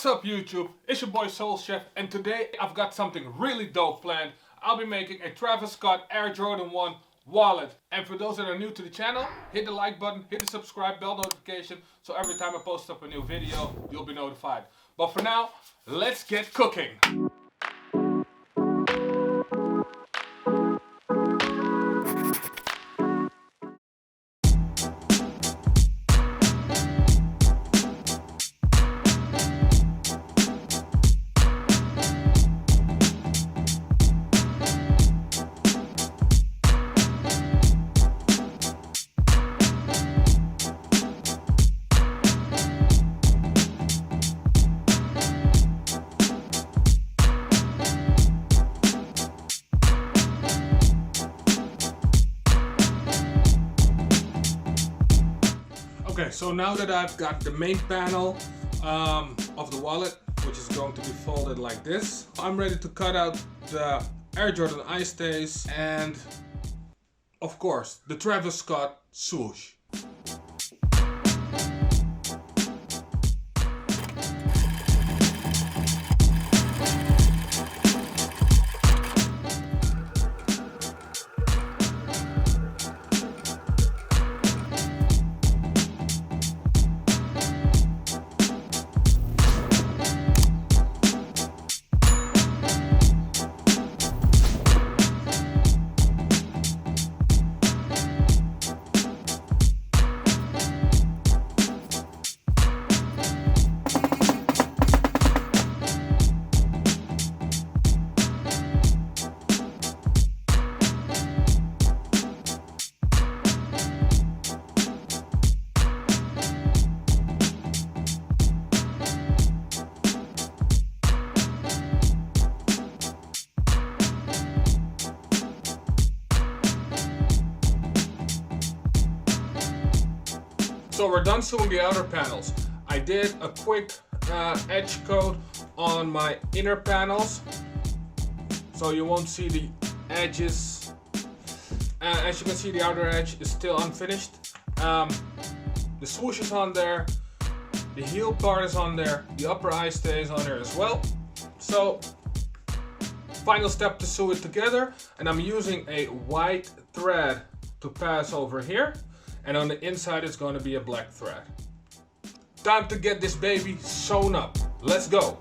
What's up YouTube? It's your boy Soul Chef, and today I've got something really dope planned. I'll be making a Travis Scott Air Jordan 1 wallet. And for those that are new to the channel, hit the like button, hit the subscribe bell notification, so every time I post up a new video, you'll be notified. But for now, let's get cooking. Okay, so now that I've got the main panel of the wallet, which is going to be folded like this, I'm ready to cut out the Air Jordan eye stays and, of course, the Travis Scott swoosh. So we're done sewing the outer panels. I did a quick edge coat on my inner panels, so you won't see the edges. As you can see, the outer edge is still unfinished. The swoosh is on there, the heel part is on there, the upper eye stay is on there as well. So final step to sew it together, and I'm using a white thread to pass over here. And on the inside it's going to be a black thread. Time to get this baby sewn up. Let's go.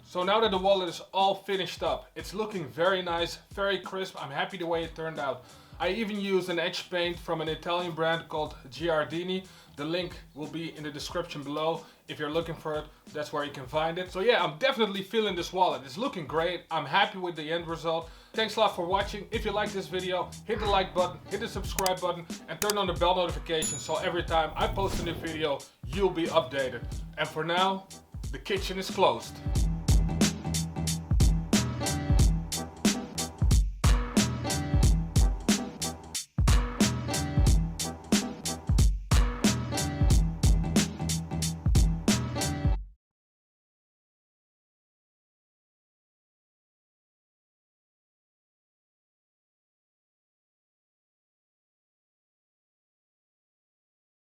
So now that the wallet is all finished up, it's looking very nice, very crisp. I'm happy the way it turned out. I even used an edge paint from an Italian brand called Giardini. The link will be in the description below. If you're looking for it, that's where you can find it. So yeah, I'm definitely feeling this wallet. It's looking great. I'm happy with the end result. Thanks a lot for watching. If you like this video, hit the like button, hit the subscribe button, and turn on the bell notification so every time I post a new video, you'll be updated. And for now, the kitchen is closed.